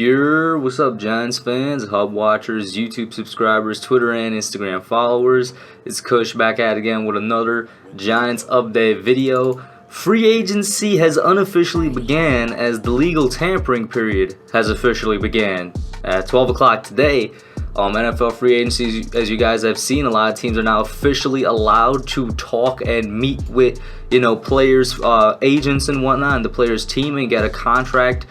What's up, Giants fans, Hub watchers, YouTube subscribers, Twitter and Instagram followers? It's Kush back at it again with another Giants update video. Free agency has unofficially began as the legal tampering period has officially began. At 12 o'clock today, NFL free agency, as you guys have seen, a lot of teams are now officially allowed to talk and meet with, players, agents and whatnot, and the players' team and get contract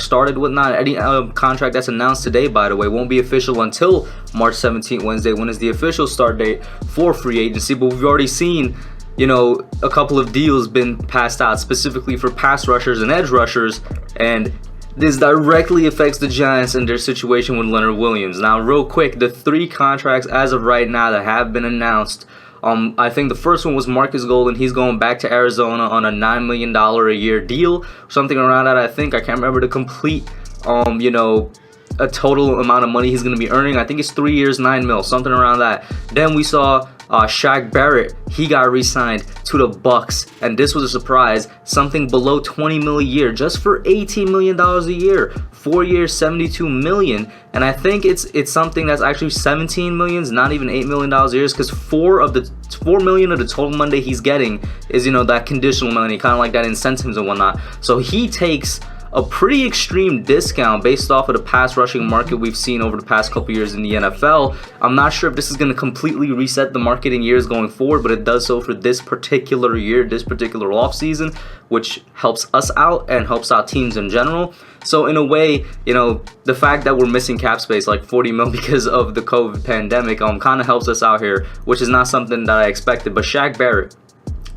started, whatnot. Any contract that's announced today, by the way, won't be official until March 17th, Wednesday, when is the official start date for free agency. But we've already seen, a couple of deals been passed out specifically for pass rushers and edge rushers, and this directly affects the Giants and their situation with Leonard Williams. Now, real quick, the 3 contracts as of right now that have been announced. I think the first one was Marcus Golden. He's going back to Arizona on a $9 million a year deal, something around that. I can't remember the complete, a total amount of money he's going to be earning. I think it's 3 years, $9 million, something around that. Then we saw Shaq Barret. He got re-signed to the Bucks, and this was a surprise. Something below $20 million a year, just for $18 million a year. 4 years, $72 million, and I think it's something that's actually $17 million, not even $8 million a year, because $4 million of the total money he's getting is that conditional money, kind of like that incentives and whatnot. So he takes a pretty extreme discount based off of the pass rushing market we've seen over the past couple years in the NFL. I'm not sure if this is going to completely reset the market in years going forward, but it does so for this particular year, this particular offseason, which helps us out and helps out teams in general. So in a way, the fact that we're missing cap space like $40 million because of the COVID pandemic kind of helps us out here, which is not something that I expected. But Shaq Barret,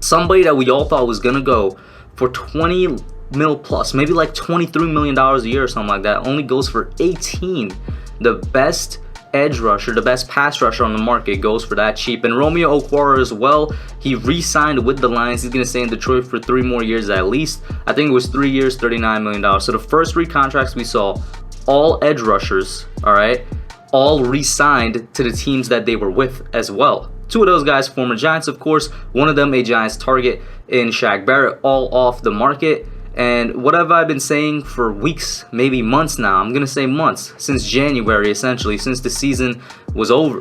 somebody that we all thought was going to go for $20 million plus, maybe like $23 million a year or something like that, only goes for 18. The best edge rusher, the best pass rusher on the market, goes for that cheap. And Romeo Okwara as well, he re-signed with the Lions. He's going to stay in Detroit for 3 more years at least. I think it was 3 years, $39 million. So the first 3 contracts we saw, all edge rushers, all right, all re-signed to the teams that they were with as well. 2 of those guys former Giants, of course. One of them a Giants target in Shaq Barret, all off the market. And what have I been saying for weeks, maybe months now? I'm going to say months, since January, essentially, since the season was over.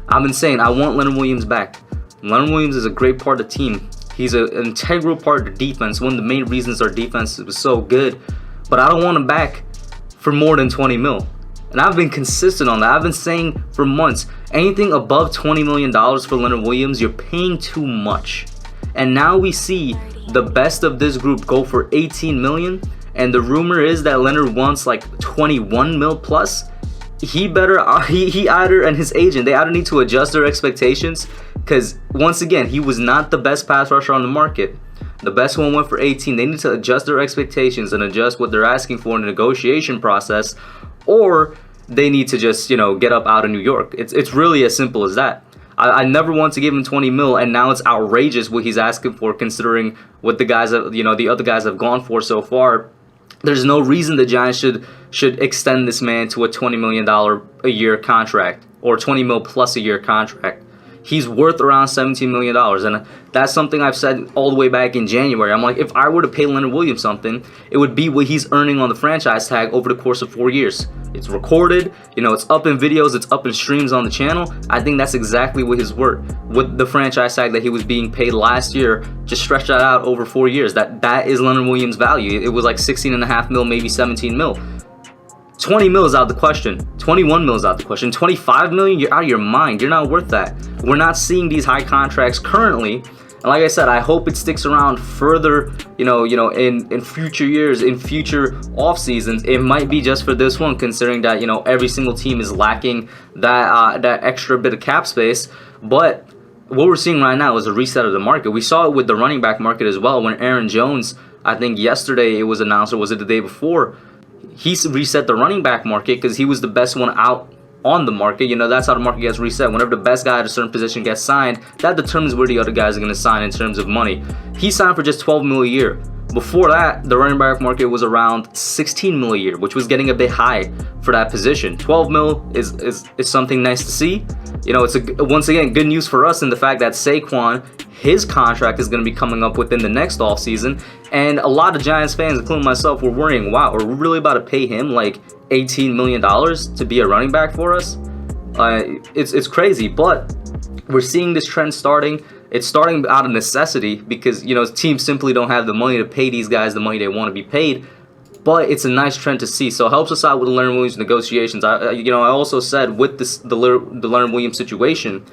I've been saying I want Leonard Williams back. Leonard Williams is a great part of the team. He's an integral part of the defense. One of the main reasons our defense was so good. But I don't want him back for more than $20 million. And I've been consistent on that. I've been saying for months, anything above $20 million for Leonard Williams, you're paying too much. And now we see the best of this group go for $18 million, and the rumor is that Leonard wants like $21 million plus. He either, and his agent, they either need to adjust their expectations, because once again, he was not the best pass rusher on the market. The best one went for 18. They need to adjust their expectations and adjust what they're asking for in the negotiation process, or they need to just get up out of New York. It's really as simple as that. I never want to give him $20 million, and now it's outrageous what he's asking for, considering what the guys have, the other guys have gone for so far. There's no reason the Giants should extend this man to a $20 million a year contract, or $20 million plus a year contract. He's worth around $17 million, and that's something I've said all the way back in January. I'm like, if I were to pay Leonard Williams something, it would be what he's earning on the franchise tag over the course of 4 years. It's recorded, it's up in videos, it's up in streams on the channel. I think that's exactly what his worth, with the franchise tag that he was being paid last year. Just stretch that out over 4 years. That is Leonard Williams' value. It was like $16.5 million, maybe $17 million. $20 million is out of the question. $21 million is out of the question. $25 million, you're out of your mind. You're not worth that. We're not seeing these high contracts currently. And like I said, I hope it sticks around further, in future years, in future off seasons. It might be just for this one, considering that, every single team is lacking that extra bit of cap space. But what we're seeing right now is a reset of the market. We saw it with the running back market as well, when Aaron Jones, I think yesterday it was announced, or was it the day before, he reset the running back market because he was the best one out on the market. That's how the market gets reset. Whenever the best guy at a certain position gets signed, that determines where the other guys are going to sign in terms of money. He signed for just $12 million a year. Before that, the running back market was around 16 mil a year, which was getting a bit high for that position. 12 mil is something nice to see. You know, it's once again good news for us in the fact that Saquon, his contract is going to be coming up within the next offseason, and a lot of Giants fans, including myself, were worrying, wow, are we really about to pay him like $18 million to be a running back for us? It's crazy, but we're seeing this trend starting. It's starting out of necessity because, you know, teams simply don't have the money to pay these guys the money they want to be paid. But it's a nice trend to see, so it helps us out with the Leonard Williams negotiations. I also said with the Leonard Williams situation,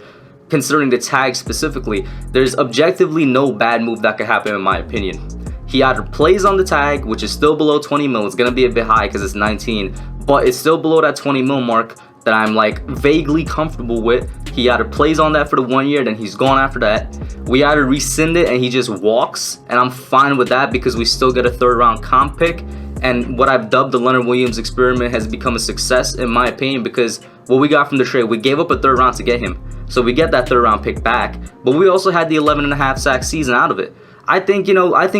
considering the tag specifically, there's objectively no bad move that could happen in my opinion. He either plays on the tag, which is still below 20 mil. It's gonna be a bit high because it's 19, but it's still below that 20 mil mark that I'm like vaguely comfortable with. He either plays on that for the 1 year, then he's gone after that. We either rescind it and he just walks, and I'm fine with that because we still get a 3rd round comp pick. And what I've dubbed the Leonard Williams experiment has become a success in my opinion, because what we got from the trade, we gave up a 3rd round to get him. So we get that 3rd round pick back, but we also had the 11.5 sack season out of it. I think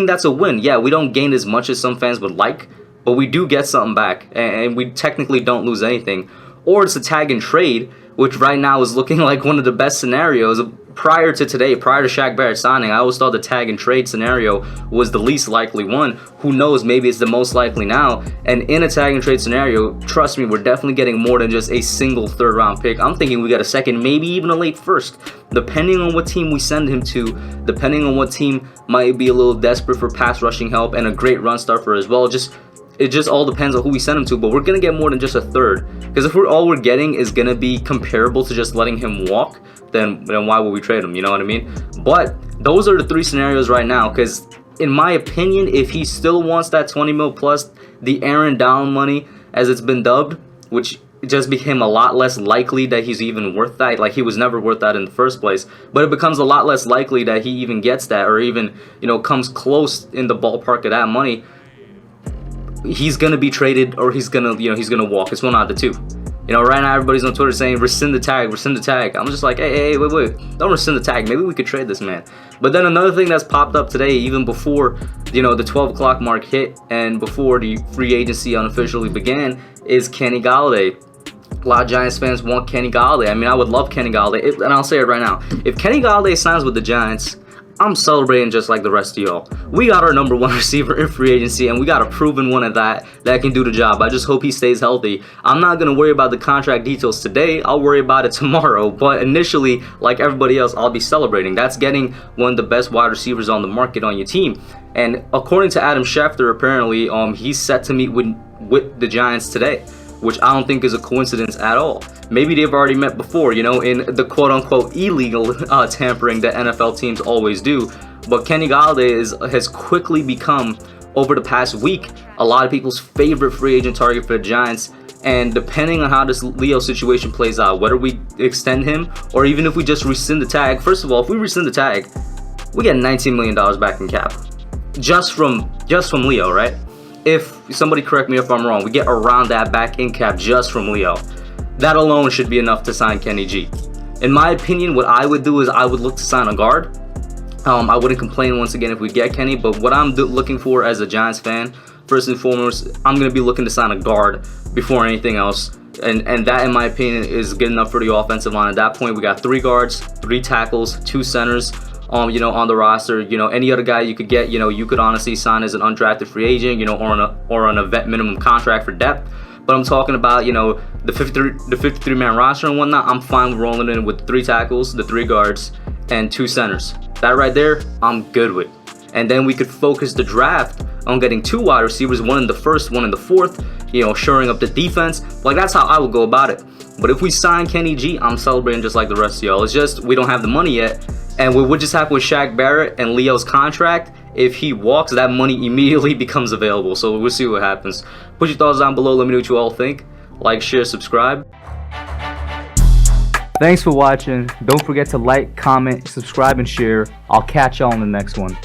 that's a win. Yeah, we don't gain as much as some fans would like, but we do get something back, and we technically don't lose anything. Or it's a tag and trade, which right now is looking like one of the best scenarios. Prior to today, prior to Shaq Barret signing, I always thought the tag and trade scenario was the least likely one. Who knows, maybe it's the most likely now. And in a tag and trade scenario, trust me, we're definitely getting more than just a single 3rd round pick. I'm thinking we got a 2nd, maybe even a late 1st, depending on what team we send him to, depending on what team might be a little desperate for pass rushing help and a great run stuffer as well. It just all depends on who we send him to, but we're going to get more than just a 3rd. Because if all we're getting is going to be comparable to just letting him walk, then why would we trade him, you know what I mean? But those are the 3 scenarios right now, because in my opinion, if he still wants that 20 mil plus, the Aaron Down money, as it's been dubbed, which just became a lot less likely that he's even worth that. Like, he was never worth that in the first place, but it becomes a lot less likely that he even gets that, or even, comes close in the ballpark of that money. He's gonna be traded, or he's gonna walk. It's one out of the two. Right now everybody's on Twitter saying rescind the tag, rescind the tag. I'm just like, hey, wait, don't rescind the tag. Maybe we could trade this man. But then another thing that's popped up today, even before the 12 o'clock mark hit and before the free agency unofficially began, is Kenny Golladay. A lot of Giants fans want Kenny Golladay. I mean, I would love Kenny Golladay, and I'll say it right now. If Kenny Golladay signs with the Giants, I'm celebrating just like the rest of y'all. We got our number 1 receiver in free agency, and we got a proven one at that can do the job. I just hope he stays healthy. I'm not going to worry about the contract details today. I'll worry about it tomorrow. But initially, like everybody else, I'll be celebrating. That's getting one of the best wide receivers on the market on your team. And according to Adam Schefter, apparently, he's set to meet with the Giants today, which I don't think is a coincidence at all. Maybe they've already met before, in the quote-unquote illegal tampering that NFL teams always do. But Kenny Golladay has quickly become, over the past week, a lot of people's favorite free agent target for the Giants. And depending on how this Leo situation plays out, whether we extend him or even if we just rescind the tag. First of all, if we rescind the tag, we get $19 million back in cap. Just from Leo, right? If somebody correct me if I'm wrong, we get around that back in cap just from Leo. That alone should be enough to sign Kenny G. In my opinion, what I would do is I would look to sign a guard. I wouldn't complain once again if we get Kenny, but what I'm looking for as a Giants fan, first and foremost, I'm going to be looking to sign a guard before anything else. And that, in my opinion, is good enough for the offensive line. At that point, we got 3 guards, 3 tackles, 2 centers. On the roster, any other guy you could get, you could honestly sign as an undrafted free agent, or on a vet minimum contract for depth. But I'm talking about, the 53-man roster and whatnot. I'm fine with rolling in with 3 tackles, the 3 guards, and 2 centers. That right there, I'm good with. And then we could focus the draft on getting 2 wide receivers, 1 in the 1st, 1 in the 4th, shoring up the defense. Like, that's how I would go about it. But if we sign Kenny G, I'm celebrating just like the rest of y'all. It's just we don't have the money yet. And what just happened with Shaq Barret and Leo's contract, if he walks, that money immediately becomes available. So we'll see what happens. Put your thoughts down below. Let me know what you all think. Like, share, subscribe. Thanks for watching. Don't forget to like, comment, subscribe, and share. I'll catch y'all in the next one.